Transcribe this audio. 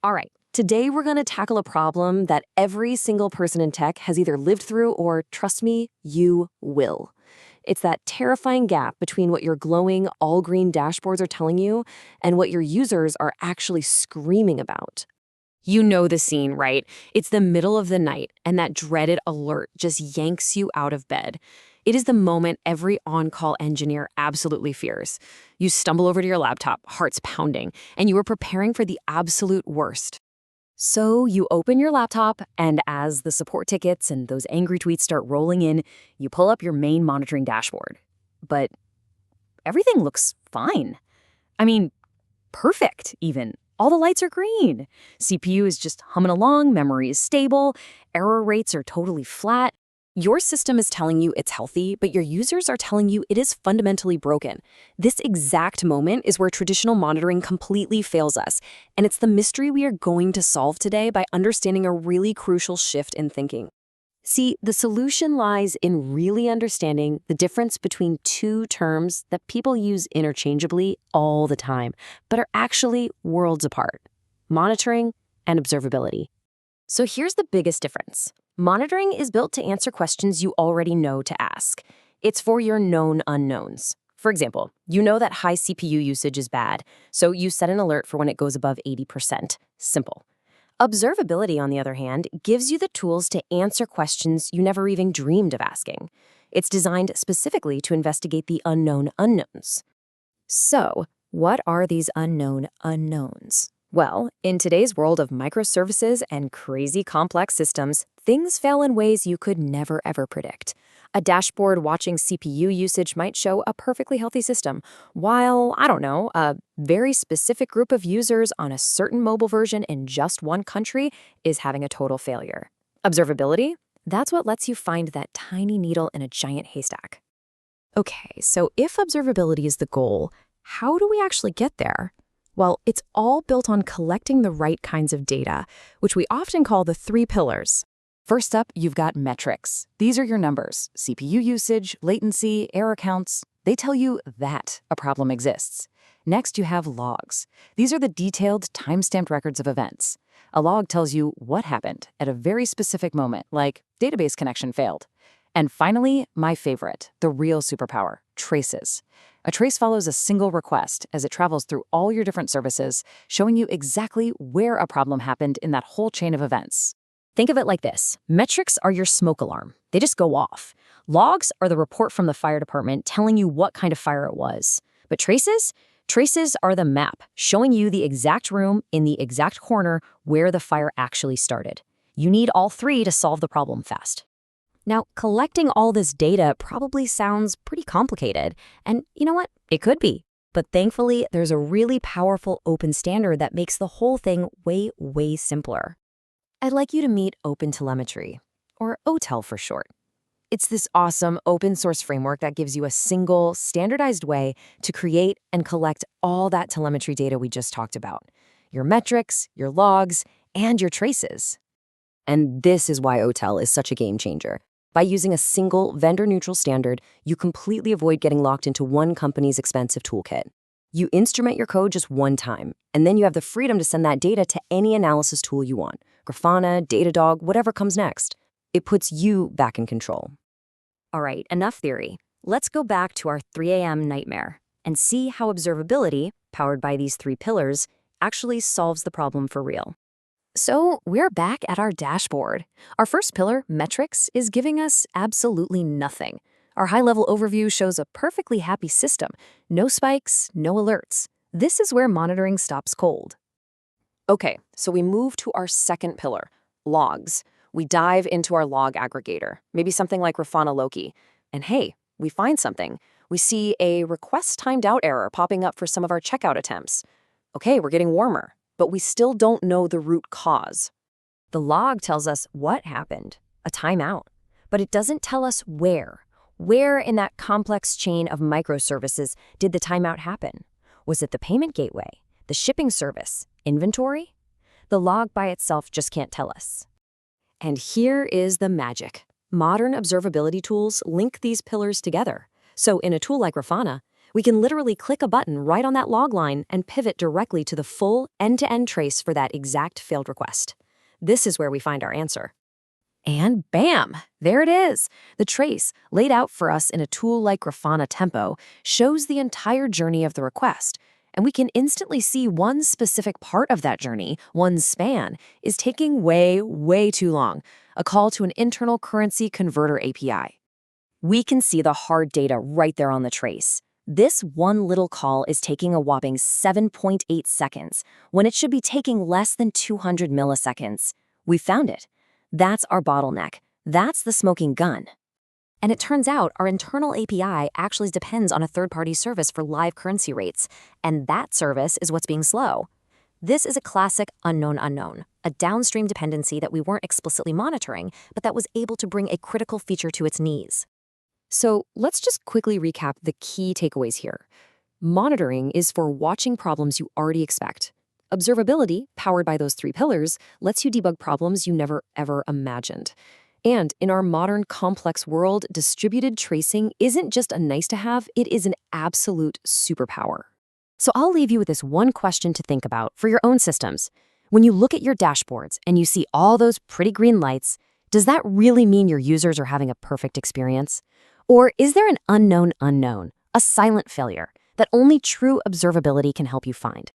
All right, today we're going to tackle a problem that every single person in tech has either lived through or, trust me, you will. It's that terrifying gap between what your glowing, all-green dashboards are telling you and what your users are actually screaming about. You know the scene, right? It's the middle of the night, and that dreaded alert just yanks you out of bed. It is the moment every on-call engineer absolutely fears. You stumble over to your laptop, hearts pounding, and you are preparing for the absolute worst. So you open your laptop, and as the support tickets and those angry tweets start rolling in, you pull up your main monitoring dashboard. But everything looks fine. I mean, perfect, even. All the lights are green. CPU is just humming along, memory is stable, error rates are totally flat. Your system is telling you it's healthy, but your users are telling you it is fundamentally broken. This exact moment is where traditional monitoring completely fails us, and it's the mystery we are going to solve today by understanding a really crucial shift in thinking. See, the solution lies in really understanding the difference between two terms that people use interchangeably all the time, but are actually worlds apart: monitoring and observability. So here's the biggest difference. Monitoring is built to answer questions you already know to ask. It's for your known unknowns. For example, you know that high CPU usage is bad, so you set an alert for when it goes above 80%. Simple. Observability, on the other hand, gives you the tools to answer questions you never even dreamed of asking. It's designed specifically to investigate the unknown unknowns. So, what are these unknown unknowns? Well, in today's world of microservices and crazy complex systems, things fail in ways you could never ever predict. A dashboard watching CPU usage might show a perfectly healthy system, while, I don't know, a very specific group of users on a certain mobile version in just one country is having a total failure. Observability? That's what lets you find that tiny needle in a giant haystack. Okay, so if observability is the goal, how do we actually get there? Well, it's all built on collecting the right kinds of data, which we often call the three pillars. First up, you've got metrics. These are your numbers: CPU usage, latency, error counts. They tell you that a problem exists. Next, you have logs. These are the detailed, time-stamped records of events. A log tells you what happened at a very specific moment, like database connection failed. And finally, my favorite, the real superpower, traces. A trace follows a single request as it travels through all your different services, showing you exactly where a problem happened in that whole chain of events. Think of it like this. Metrics are your smoke alarm. They just go off. Logs are the report from the fire department telling you what kind of fire it was. But traces? Traces are the map, showing you the exact room in the exact corner where the fire actually started. You need all three to solve the problem fast. Now, collecting all this data probably sounds pretty complicated, and you know what? It could be. But thankfully, there's a really powerful open standard that makes the whole thing way, way simpler. I'd like you to meet OpenTelemetry, or OTel for short. It's this awesome open source framework that gives you a single, standardized way to create and collect all that telemetry data we just talked about: your metrics, your logs, and your traces. And this is why OTel is such a game changer. By using a single vendor-neutral standard, you completely avoid getting locked into one company's expensive toolkit. You instrument your code just one time, and then you have the freedom to send that data to any analysis tool you want: Grafana, Datadog, whatever comes next. It puts you back in control. All right, enough theory. Let's go back to our 3 a.m. nightmare and see how observability, powered by these three pillars, actually solves the problem for real. So we're back at our dashboard. Our first pillar, metrics, is giving us absolutely nothing. Our high-level overview shows a perfectly happy system. No spikes, no alerts. This is where monitoring stops cold. Okay, so we move to our second pillar, logs. We dive into our log aggregator, maybe something like Grafana Loki. And hey, we find something. We see a request timed out error popping up for some of our checkout attempts. Okay, we're getting warmer, but we still don't know the root cause. The log tells us what happened, a timeout, but it doesn't tell us where. Where in that complex chain of microservices did the timeout happen? Was it the payment gateway, the shipping service, inventory? The log by itself just can't tell us. And here is the magic. Modern observability tools link these pillars together. So in a tool like Grafana, We can literally click a button right on that log line and pivot directly to the full end-to-end trace for that exact failed request. This is where we find our answer. And bam, there it is. The trace, laid out for us in a tool like Grafana Tempo, shows the entire journey of the request. And we can instantly see one specific part of that journey, one span, is taking way, way too long, a call to an internal currency converter API. We can see the hard data right there on the trace. This one little call is taking a whopping 7.8 seconds, when it should be taking less than 200 milliseconds. We found it. That's our bottleneck. That's the smoking gun. And it turns out our internal API actually depends on a third-party service for live currency rates, and that service is what's being slow. This is a classic unknown, a downstream dependency that we weren't explicitly monitoring, but that was able to bring a critical feature to its knees. So let's just quickly recap the key takeaways here. Monitoring is for watching problems you already expect. Observability, powered by those 3 pillars, lets you debug problems you never ever imagined. And in our modern complex world, distributed tracing isn't just a nice-to-have, it is an absolute superpower. So I'll leave you with this one question to think about for your own systems. When you look at your dashboards and you see all those pretty green lights, does that really mean your users are having a perfect experience? Or is there an unknown, a silent failure that only true observability can help you find?